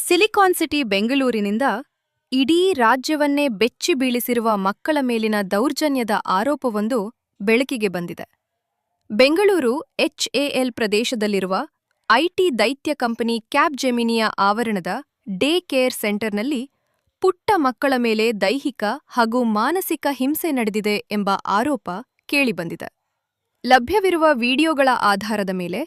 Silicon city ಬೆಂಗಳೂರಿನಿಂದ ಇಡೀ ರಾಜ್ಯವನ್ನೇ ಬೆಚ್ಚಿ ಬೀಳಿಸಿರುವ ಮಕ್ಕಳ ಮೇಲಿನ ದೌರ್ಜನ್ಯದ ಆರೋಪವೊಂದು ಬೆಳಕಿಗೆ ಬಂದಿದೆ. ಬೆಂಗಳೂರು ಎಚ್ಎಎಲ್ ಪ್ರದೇಶದಲ್ಲಿರುವ ಐಟಿ ದೈತ್ಯ ಕಂಪನಿ ಕ್ಯಾಪ್ಜೆಮಿನಿಯ ಆವರಣದ ಡೇ ಕೇರ್ ಸೆಂಟರ್ನಲ್ಲಿ ಪುಟ್ಟ ಮಕ್ಕಳ ಮೇಲೆ ದೈಹಿಕ ಹಾಗೂ ಮಾನಸಿಕ ಹಿಂಸೆ ನಡೆದಿದೆ ಎಂಬ ಆರೋಪ ಕೇಳಿಬಂದಿದೆ. ಲಭ್ಯವಿರುವ ವಿಡಿಯೋಗಳ ಆಧಾರದ ಮೇಲೆ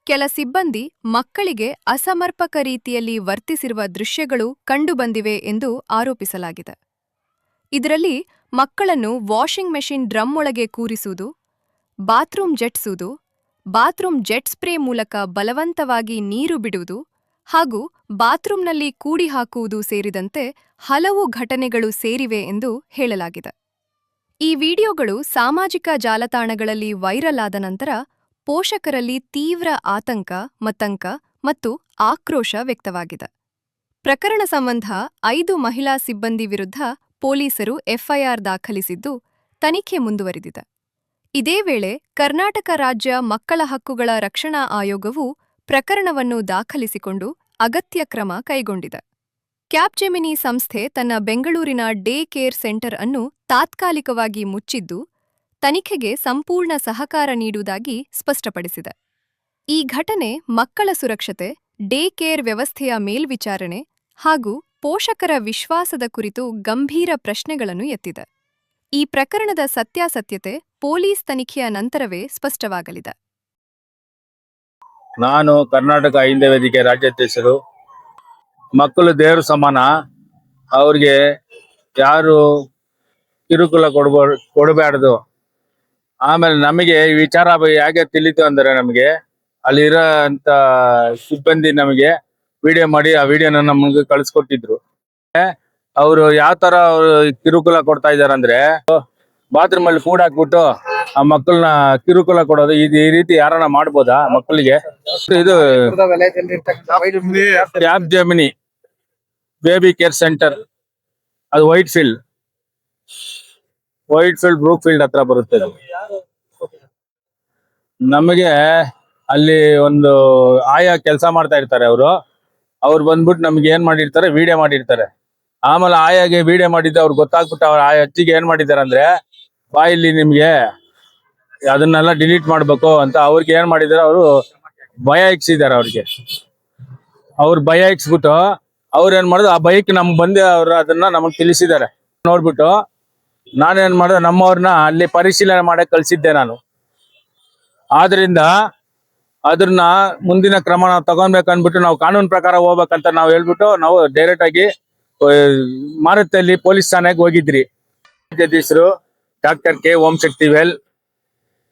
ಕೆಲ ಸಿಬ್ಬಂದಿ ಮಕ್ಕಳಿಗೆ ಅಸಮರ್ಪಕ ರೀತಿಯಲ್ಲಿ ವರ್ತಿಸಿರುವ ದೃಶ್ಯಗಳು ಕಂಡುಬಂದಿವೆ ಎಂದು ಆರೋಪಿಸಲಾಗಿದೆ. ಇದರಲ್ಲಿ ಮಕ್ಕಳನ್ನು ವಾಷಿಂಗ್ ಮೆಷಿನ್ ಡ್ರಮ್ ಒಳಗೆ ಕೂರಿಸುವುದು, ಬಾತ್ರೂಮ್ ಜೆಟ್ಸುವುದು, ಬಾತ್ರೂಮ್ ಜೆಟ್ ಸ್ಪ್ರೇ ಮೂಲಕ ಬಲವಂತವಾಗಿ ನೀರು ಬಿಡುವುದು ಹಾಗೂ ಬಾತ್ರೂಮ್ನಲ್ಲಿ ಕೂಡಿ ಹಾಕುವುದು ಸೇರಿದಂತೆ ಹಲವು ಘಟನೆಗಳು ಸೇರಿವೆ ಎಂದು ಹೇಳಲಾಗಿದೆ. ಈ ವಿಡಿಯೋಗಳು ಸಾಮಾಜಿಕ ಜಾಲತಾಣಗಳಲ್ಲಿ ವೈರಲ್ ಆದ ನಂತರ ಪೋಷಕರಲ್ಲಿ ತೀವ್ರ ಆತಂಕ, ಮತ್ತು ಆಕ್ರೋಶ ವ್ಯಕ್ತವಾಗಿದೆ. ಪ್ರಕರಣ ಸಂಬಂಧ 5 ಮಹಿಳಾ ಸಿಬ್ಬಂದಿ ವಿರುದ್ಧ ಪೊಲೀಸರು ಎಫ್ಐಆರ್ ದಾಖಲಿಸಿದ್ದು, ತನಿಖೆ ಮುಂದುವರಿದಿದೆ. ಇದೇ ವೇಳೆ ಕರ್ನಾಟಕ ರಾಜ್ಯ ಮಕ್ಕಳ ಹಕ್ಕುಗಳ ರಕ್ಷಣಾ ಆಯೋಗವು ಪ್ರಕರಣವನ್ನು ದಾಖಲಿಸಿಕೊಂಡು ಅಗತ್ಯ ಕ್ರಮ ಕೈಗೊಂಡಿದೆ. ಕ್ಯಾಪ್ಜೆಮಿನಿ ಸಂಸ್ಥೆ ತನ್ನ ಬೆಂಗಳೂರಿನ ಡೇ ಕೇರ್ ಸೆಂಟರ್ ಅನ್ನು ತಾತ್ಕಾಲಿಕವಾಗಿ ಮುಚ್ಚಿದ್ದು, ತನಿಖೆಗೆ ಸಂಪೂರ್ಣ ಸಹಕಾರ ನೀಡುವುದಾಗಿ ಸ್ಪಷ್ಟಪಡಿಸಿದೆ. ಈ ಘಟನೆ ಮಕ್ಕಳ ಸುರಕ್ಷತೆ, ಡೇ ಕೇರ್ ವ್ಯವಸ್ಥೆಯ ಮೇಲ್ವಿಚಾರಣೆ ಹಾಗೂ ಪೋಷಕರ ವಿಶ್ವಾಸದ ಕುರಿತು ಗಂಭೀರ ಪ್ರಶ್ನೆಗಳನ್ನು ಎತ್ತಿದೆ. ಈ ಪ್ರಕರಣದ ಸತ್ಯಾಸತ್ಯತೆ ಪೊಲೀಸ್ ತನಿಖೆಯ ನಂತರವೇ ಸ್ಪಷ್ಟವಾಗಲಿದೆ. ನಾನು ಕರ್ನಾಟಕ ಅಹಿಂದ ವೇದಿಕೆ ರಾಜ್ಯಾಧ್ಯಕ್ಷರು. ಮಕ್ಕಳು ದೇವರು ಸಮಾನ, ಅವ್ರಿಗೆ ಯಾರು ಕಿರುಕುಳ ಕೊಡಬಾರ್ದು. ಆಮೇಲೆ ನಮಗೆ ಈ ವಿಚಾರ ಹೇಗೆ ತಿಳಿತು ಅಂದ್ರೆ, ನಮಗೆ ಅಲ್ಲಿರೋ ಅಂತ ಸಿಬ್ಬಂದಿ ನಮಗೆ ವಿಡಿಯೋ ಮಾಡಿ ಆ ವಿಡಿಯೋನ ನಮಗೆ ಕಳಿಸ್ಕೊಟ್ಟಿದ್ರು. ಅವರು ಯಾವ ತರ ಅವರು ಕಿರುಕುಳ ಕೊಡ್ತಾ ಇದಾರೆ ಅಂದ್ರೆ, ಬಾತ್ರೂಮ್ ಅಲ್ಲಿ ಕೂಡ ಹಾಕ್ಬಿಟ್ಟು ಆ ಮಕ್ಕಳನ್ನ ಕಿರುಕುಳ ಕೊಡೋದು. ಈ ರೀತಿ ಯಾರನ್ನ ಮಾಡ್ಬೋದಾ ಮಕ್ಕಳಿಗೆ? ಇದು ಕ್ಯಾಪ್ಜೆಮಿನಿ ಬೇಬಿ ಕೇರ್ ಸೆಂಟರ್, ಅದು ವೈಟ್ ಫೀಲ್ಡ್ ಬ್ರೂಕ್ ಫೀಲ್ಡ್ ಹತ್ರ ಬರುತ್ತೆ. ನಮಗೆ ಅಲ್ಲಿ ಒಂದು ಆಯಾ ಕೆಲಸ ಮಾಡ್ತಾ ಇರ್ತಾರೆ. ಅವ್ರು ಬಂದ್ಬಿಟ್ಟು ನಮ್ಗೆ ಏನ್ ಮಾಡಿರ್ತಾರೆ, ವಿಡಿಯೋ ಮಾಡಿರ್ತಾರೆ. ಆಮೇಲೆ ಆಯಾಗೆ ವಿಡಿಯೋ ಮಾಡಿದ್ದು ಅವ್ರು ಗೊತ್ತಾಗ್ಬಿಟ್ಟು ಅವ್ರ ಆ ಅಜ್ಜಿಗೆ ಏನ್ ಮಾಡಿದ್ದಾರೆ ಅಂದ್ರೆ, ಬಾಯಲ್ಲಿ ನಿಮ್ಗೆ ಅದನ್ನೆಲ್ಲ ಡಿಲೀಟ್ ಮಾಡ್ಬೇಕು ಅಂತ ಅವ್ರಿಗೆ ಏನ್ ಮಾಡಿದಾರೆ, ಅವರು ಭಯ ಇಕ್ಸಿದ್ದಾರೆ. ಅವ್ರು ಭಯ ಇಕ್ಸ್ಬಿಟ್ಟು ಅವ್ರು ಏನ್ ಮಾಡಿದ್ರು, ಆ ಭಯಕ್ಕೆ ನಮ್ಗೆ ಬಂದು ಅವ್ರು ಅದನ್ನ ನಮಗ್ ತಿಳಿಸಿದ್ದಾರೆ. ನೋಡ್ಬಿಟ್ಟು ನಾನೇನ್ ಮಾಡಿದೆ, ನಮ್ಮವ್ರನ್ನ ಅಲ್ಲಿ ಪರಿಶೀಲನೆ ಮಾಡಕ್ ಕಳ್ಸಿದ್ದೆ ನಾನು. ಆದ್ರಿಂದ ಅದನ್ನ ಮುಂದಿನ ಕ್ರಮ ನಾವು ತಗೊಳ್ಬೇಕನ್ಬಿಟ್ಟು, ನಾವು ಕಾನೂನು ಪ್ರಕಾರ ಹೋಗ್ಬೇಕಂತ ನಾವು ಹೇಳ್ಬಿಟ್ಟು ನಾವು ಡೈರೆಕ್ಟ್ ಆಗಿ ಮಾರುತಿಯಲ್ಲಿ ಪೊಲೀಸ್ ಠಾಣೆಗೆ ಹೋಗಿದ್ರಿ. ಅಧ್ಯಕ್ಷರು ಡಾಕ್ಟರ್ ಕೆ ಓಂಶಕ್ತಿ ವೇಲ್,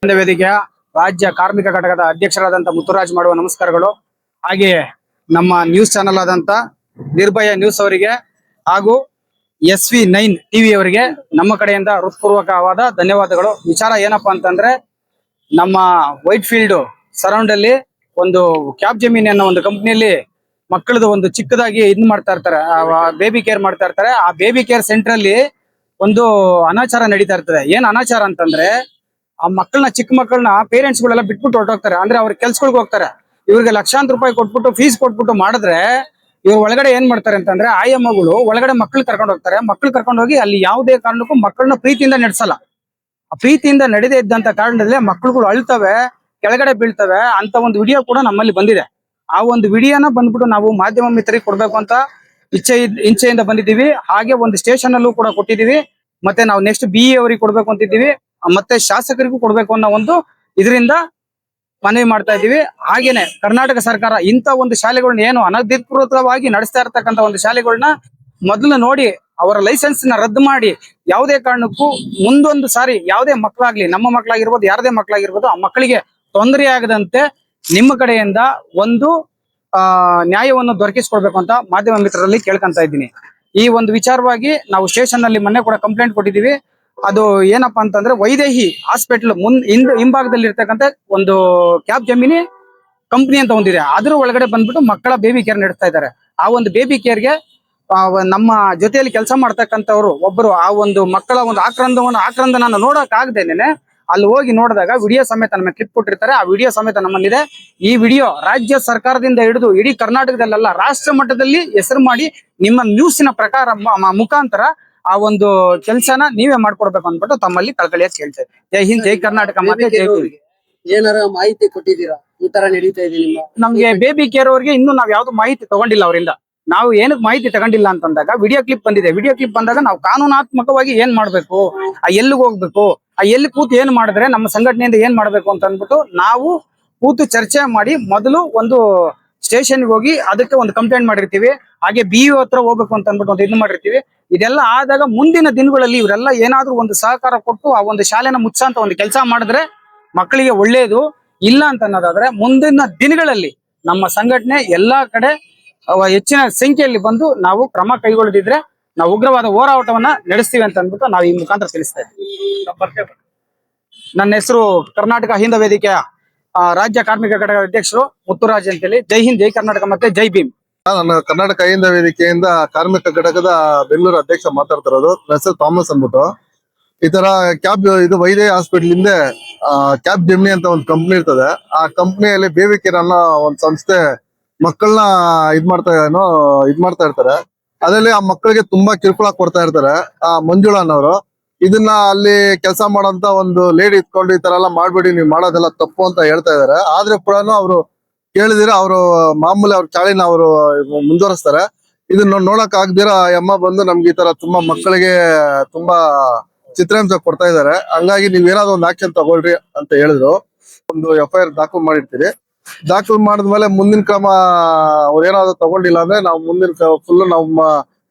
ವೇದಿಕೆಯ ರಾಜ್ಯ ಕಾರ್ಮಿಕ ಘಟಕದ ಅಧ್ಯಕ್ಷರಾದಂತ ಮುತ್ತುರಾಜ್ ಮಾಡುವ ನಮಸ್ಕಾರಗಳು. ಹಾಗೆಯೇ ನಮ್ಮ ನ್ಯೂಸ್ ಚಾನೆಲ್ ಆದಂತ ನಿರ್ಭಯ ನ್ಯೂಸ್ ಅವರಿಗೆ ಹಾಗೂ SV9 TV ಅವರಿಗೆ ನಮ್ಮ ಕಡೆಯಿಂದ ಹೃತ್ಪೂರ್ವಕವಾದ ಧನ್ಯವಾದಗಳು. ವಿಚಾರ ಏನಪ್ಪಾ ಅಂತಂದ್ರೆ, ನಮ್ಮ ವೈಟ್ ಫೀಲ್ಡ್ ಸರೌಂಡ್ ಅಲ್ಲಿ ಒಂದು ಕ್ಯಾಪ್ಜೆಮಿನಿ ಅನ್ನೋ ಒಂದು ಕಂಪ್ನಿಯಲ್ಲಿ ಮಕ್ಕಳದು ಒಂದು ಚಿಕ್ಕದಾಗಿ ಮಾಡ್ತಾ ಇರ್ತಾರೆ, ಬೇಬಿ ಕೇರ್ ಮಾಡ್ತಾ ಇರ್ತಾರೆ. ಆ ಬೇಬಿ ಕೇರ್ ಸೆಂಟರ್ ಅಲ್ಲಿ ಒಂದು ಅನಾಚಾರ ನಡೀತಾ ಇರ್ತದೆ. ಏನ್ ಅನಾಚಾರ ಅಂತಂದ್ರೆ, ಆ ಮಕ್ಕಳನ್ನ, ಚಿಕ್ಕ ಮಕ್ಕಳನ್ನ ಪೇರೆಂಟ್ಸ್ ಗಳೆಲ್ಲ ಬಿಟ್ಬಿಟ್ಟು ಹೊರಟೋಗ್ತಾರೆ. ಅಂದ್ರೆ ಅವ್ರ ಕೆಲ್ಸಗಳಿಗೆ ಹೋಗ್ತಾರೆ. ಇವ್ರಿಗೆ ಲಕ್ಷಾಂತರ ರೂಪಾಯಿ ಕೊಟ್ಬಿಟ್ಟು ಫೀಸ್ ಕೊಟ್ಬಿಟ್ಟು ಮಾಡಿದ್ರೆ, ಇವ್ರು ಒಳಗಡೆ ಏನ್ ಮಾಡ್ತಾರೆ ಅಂತಂದ್ರೆ, ಆಯಮ್ಮಗಳು ಒಳಗಡೆ ಮಕ್ಳು ಕರ್ಕೊಂಡು ಹೋಗ್ತಾರೆ. ಮಕ್ಳು ಕರ್ಕೊಂಡು ಹೋಗಿ ಅಲ್ಲಿ ಯಾವುದೇ ಕಾರಣಕ್ಕೂ ಮಕ್ಕಳನ್ನ ಪ್ರೀತಿಯಿಂದ ನಡೆಸಲ್ಲ. ಆ ಪ್ರೀತಿಯಿಂದ ನಡೆದೇ ಇದ್ದಂತ ಕಾರಣದಲ್ಲಿ ಮಕ್ಕಳುಗಳು ಅಳ್ತವೆ, ಕೆಳಗಡೆ ಬೀಳ್ತವೆ ಅಂತ ಒಂದು ವಿಡಿಯೋ ಕೂಡ ನಮ್ಮಲ್ಲಿ ಬಂದಿದೆ. ಆ ಒಂದು ವಿಡಿಯೋನ ಬಂದ್ಬಿಟ್ಟು ನಾವು ಮಾಧ್ಯಮ ಮಿತ್ರರಿಗೆ ಕೊಡ್ಬೇಕು ಅಂತ ಇಚ್ಛೆಯಿಂದ ಬಂದಿದ್ದೀವಿ. ಹಾಗೆ ಒಂದು ಸ್ಟೇಷನ್ ಅಲ್ಲೂ ಕೂಡ ಕೊಟ್ಟಿದ್ದೀವಿ. ಮತ್ತೆ ನಾವು ನೆಕ್ಸ್ಟ್ BE ಅವರಿಗೆ ಕೊಡ್ಬೇಕು ಅಂತಿದ್ದೀವಿ. ಮತ್ತೆ ಶಾಸಕರಿಗೂ ಕೊಡ್ಬೇಕು ಅನ್ನೋ ಒಂದು ಇದರಿಂದ ಮನವಿ ಮಾಡ್ತಾ ಇದ್ದೀವಿ. ಹಾಗೇನೆ ಕರ್ನಾಟಕ ಸರ್ಕಾರ ಇಂಥ ಒಂದು ಶಾಲೆಗಳನ್ನ, ಏನು ಅನಧಿಕೃತವಾಗಿ ನಡೆಸ್ತಾ ಇರ್ತಕ್ಕಂಥ ಒಂದು ಶಾಲೆಗಳನ್ನ ಮೊದಲು ನೋಡಿ ಅವರ ಲೈಸೆನ್ಸ್ ನ ರದ್ದು ಮಾಡಿ, ಯಾವುದೇ ಕಾರಣಕ್ಕೂ ಮುಂದೊಂದು ಸಾರಿ ಯಾವುದೇ ಮಕ್ಕಳಾಗ್ಲಿ, ನಮ್ಮ ಮಕ್ಕಳಾಗಿರ್ಬೋದು, ಯಾರದೇ ಮಕ್ಕಳಾಗಿರ್ಬೋದು, ಆ ಮಕ್ಕಳಿಗೆ ತೊಂದರೆ ಆಗದಂತೆ ನಿಮ್ಮ ಕಡೆಯಿಂದ ಒಂದು ನ್ಯಾಯವನ್ನು ದೊರಕಿಸ್ಕೊಡ್ಬೇಕು ಅಂತ ಮಾಧ್ಯಮ ಮಿತ್ರರಲ್ಲಿ ಕೇಳ್ಕೊಂತ ಇದ್ದೀನಿ. ಈ ಒಂದು ವಿಚಾರವಾಗಿ ನಾವು ಸ್ಟೇಷನ್ ನಲ್ಲಿ ಮೊನ್ನೆ ಕೂಡ ಕಂಪ್ಲೇಂಟ್ ಕೊಟ್ಟಿದ್ದೀವಿ. ಅದು ಏನಪ್ಪಾ ಅಂತಂದ್ರೆ, ವೈದೇಹಿ ಹಾಸ್ಪಿಟಲ್ ಹಿಂಭಾಗದಲ್ಲಿ ಇರ್ತಕ್ಕಂಥ ಒಂದು ಕ್ಯಾಪ್ಜೆಮಿನಿ ಕಂಪ್ನಿ ಅಂತ ಒಂದಿದೆ. ಅದ್ರ ಒಳಗಡೆ ಬಂದ್ಬಿಟ್ಟು ಮಕ್ಕಳ ಬೇಬಿ ಕೇರ್ ನಡೆಸ್ತಾ ಇದ್ದಾರೆ. ಆ ಒಂದು ಬೇಬಿ ಕೇರ್ಗೆ ನಮ್ಮ ಜೊತೆಯಲ್ಲಿ ಕೆಲಸ ಮಾಡ್ತಕ್ಕಂಥವ್ರು ಒಬ್ಬರು ಆ ಒಂದು ಮಕ್ಕಳ ಒಂದು ಆಕ್ರಂದನ ನೋಡಕ್ ಆಗದೇನೆ ಅಲ್ಲಿ ಹೋಗಿ ನೋಡಿದಾಗ ವಿಡಿಯೋ ಸಮೇತ ನಮಗೆ ಕ್ಲಿಪ್ ಕೊಟ್ಟಿರ್ತಾರೆ. ಆ ವಿಡಿಯೋ ಸಮೇತ ನಮ್ಮಲ್ಲಿದೆ. ಈ ವಿಡಿಯೋ ರಾಜ್ಯ ಸರ್ಕಾರದಿಂದ ಹಿಡಿದು ಇಡೀ ಕರ್ನಾಟಕದಲ್ಲೆಲ್ಲ ರಾಷ್ಟ್ರ ಮಟ್ಟದಲ್ಲಿ ಹೆಸರು ಮಾಡಿ ನಿಮ್ಮ ನ್ಯೂಸಿನ ಪ್ರಕಾರ ಮುಖಾಂತರ ಆ ಒಂದು ಕೆಲಸನ ನೀವೇ ಮಾಡ್ಕೊಡ್ಬೇಕು ಅಂದ್ಬಿಟ್ಟು ತಮ್ಮಲ್ಲಿ ಕಳ್ಕಳಿಯಾಗಿ ಕೇಳ್ತೇವೆ. ಜೈ ಹಿಂದ್, ಜೈ ಕರ್ನಾಟಕ, ಮತ್ತೆ ಜೈ ಭೀಮ್. ಏನಾರ ಮಾಹಿತಿ ಕೊಟ್ಟಿದ್ದೀರಾ ಈ ತರ ನಡೀತಾ ಇದೆ ನಿಮ್ಮ? ನಮ್ಗೆ ಬೇಬಿ ಕೇರ್ ಅವ್ರಿಗೆ ಇನ್ನೂ ನಾವ್ ಯಾವ್ದು ಮಾಹಿತಿ ತಗೊಂಡಿಲ್ಲ ಅವರಿಂದ. ನಾವು ಏನಕ್ಕೆ ಮಾಹಿತಿ ತಗೊಂಡಿಲ್ಲ ಅಂತಂದಾಗ ವಿಡಿಯೋ ಕ್ಲಿಪ್ ಬಂದಿದೆ. ವಿಡಿಯೋ ಕ್ಲಿಪ್ ಬಂದಾಗ ನಾವು ಕಾನೂನಾತ್ಮಕವಾಗಿ ಏನ್ ಮಾಡ್ಬೇಕು, ಆ ಎಲ್ಲಿಗೆ ಹೋಗ್ಬೇಕು, ಆ ಎಲ್ಲಿ ಕೂತು ಏನ್ ಮಾಡಿದ್ರೆ ನಮ್ಮ ಸಂಘಟನೆಯಿಂದ ಏನ್ ಮಾಡ್ಬೇಕು ಅಂತ ಅಂದ್ಬಿಟ್ಟು ನಾವು ಕೂತು ಚರ್ಚೆ ಮಾಡಿ ಮೊದಲು ಒಂದು ಸ್ಟೇಷನ್ಗೆ ಹೋಗಿ ಅದಕ್ಕೆ ಒಂದು ಕಂಪ್ಲೇಂಟ್ ಮಾಡಿರ್ತೀವಿ. ಹಾಗೆ BO ಹತ್ರ ಹೋಗ್ಬೇಕು ಅಂತ ಅಂದ್ಬಿಟ್ಟು ಒಂದು ಇದು ಮಾಡಿರ್ತೀವಿ. ಇದೆಲ್ಲ ಆದಾಗ ಮುಂದಿನ ದಿನಗಳಲ್ಲಿ ಇವರೆಲ್ಲ ಏನಾದ್ರೂ ಒಂದು ಸಹಕಾರ ಕೊಟ್ಟು ಆ ಒಂದು ಶಾಲೆನ ಮುಚ್ಚಂತ ಒಂದು ಕೆಲಸ ಮಾಡಿದ್ರೆ ಮಕ್ಕಳಿಗೆ ಒಳ್ಳೇದು. ಇಲ್ಲ ಅಂತ ಅನ್ನೋದಾದ್ರೆ ಮುಂದಿನ ದಿನಗಳಲ್ಲಿ ನಮ್ಮ ಸಂಘಟನೆ ಎಲ್ಲಾ ಕಡೆ ಹೆಚ್ಚಿನ ಸಂಖ್ಯೆಯಲ್ಲಿ ಬಂದು ನಾವು ಕ್ರಮ ಕೈಗೊಳ್ಳದಿದ್ರೆ ನಾವು ಉಗ್ರವಾದ ಹೋರಾಟವನ್ನ ನಡೆಸ್ತೀವಿ ಅಂತ ಅಂದ್ಬಿಟ್ಟು ನಾವು ಈ ಮುಖಾಂತರ ತಿಳಿಸ್ತಾ ಇದ್ದೀವಿ. ನನ್ನ ಹೆಸರು ಕರ್ನಾಟಕ ಅಹಿಂದ ವೇದಿಕೆಯ ರಾಜ್ಯ ಕಾರ್ಮಿಕ ಘಟಕದ ಅಧ್ಯಕ್ಷರು ಮುತ್ತುರಾಜ್ ಅಂತೇಳಿ. ಜೈ ಹಿಂದ್, ಜೈ ಕರ್ನಾಟಕ, ಮತ್ತೆ ಜೈ ಭೀಮ್. ನಾನು ಕರ್ನಾಟಕ ಅಹಿಂದ ವೇದಿಕೆಯಿಂದ ಕಾರ್ಮಿಕ ಘಟಕದ ಬೆಂಗಳೂರು ಅಧ್ಯಕ್ಷ ಮಾತಾಡ್ತಿರೋದು. ನನ್ನ ಹೆಸರು ಥಾಮಸ್ ಅಂದ್ಬಿಟ್ಟು. ಈ ತರ ಕ್ಯಾಬ್ ಇದು ವೈದ್ಯ ಹಾಸ್ಪಿಟಲ್ ಹಿಂದೆ ಕ್ಯಾಬ್ ಜಿಮ್ನಿ ಅಂತ ಒಂದು ಕಂಪ್ನಿ ಇರ್ತದೆ. ಆ ಕಂಪ್ನಿಯಲ್ಲಿ ಬೇಬಿ ಕೇರ್ ಅನ್ನೋ ಒಂದು ಸಂಸ್ಥೆ ಮಕ್ಕಳನ್ನ ಇದ್ ಮಾಡ್ತಾ ಇರ್ತಾರೆ. ಅದರಲ್ಲಿ ಆ ಮಕ್ಕಳಿಗೆ ತುಂಬಾ ಕಿರುಕುಳ ಕೊಡ್ತಾ ಇರ್ತಾರೆ. ಆ ಮಂಜುಳಾ ಅನ್ನೋರು ಇದನ್ನ ಅಲ್ಲಿ ಕೆಲಸ ಮಾಡೋಂತ ಒಂದು ಲೇಡಿ ಇಟ್ಕೊಂಡು ಈ ತರ ಎಲ್ಲ ಮಾಡ್ಬೇಡಿ, ನೀವು ಮಾಡೋದೆಲ್ಲ ತಪ್ಪು ಅಂತ ಹೇಳ್ತಾ ಇದಾರೆ. ಆದ್ರೆ ಕೂಡ ಅವರು ಕೇಳಿದಿರ ಅವರು ಮಾಮೂಲಿ ಅವ್ರ ಚಾಳಿನ ಅವರು ಮುಂದುವರಿಸ್ತಾರೆ. ಇದನ್ನ ನೋಡಕ್ ಆಗ್ದಿರ ಅಮ್ಮ ಬಂದು ನಮ್ಗೆ ಈ ತರ ತುಂಬಾ ಮಕ್ಕಳಿಗೆ ತುಂಬಾ ಚಿತ್ರಹಿಂಸೆ ಕೊಡ್ತಾ ಇದಾರೆ. ಹಂಗಾಗಿ ನೀವೇನಾದ್ರು ಒಂದು ಆಕ್ಷನ್ ತಗೊಳ್ರಿ ಅಂತ ಹೇಳಿದ್ರು. ಒಂದು FIR ದಾಖಲು ಮಾಡಿರ್ತೀರಿ. ದಾಖಲು ಮಾಡಿದ್ಮೇಲೆ ಮುಂದಿನ ಕ್ರಮ ಅವ್ರು ಏನಾದ್ರು ತಗೊಂಡಿಲ್ಲ ಅಂದ್ರೆ ನಾವು ಮುಂದಿನ ಫುಲ್ ನಮ್ಮ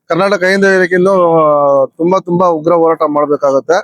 ಕರ್ನಾಟಕ ಅಹಿಂದ ವೇದಿಕೆಯಿಂದ ತುಂಬಾ ಉಗ್ರ ಹೋರಾಟ ಮಾಡ್ಬೇಕಾಗತ್ತೆ.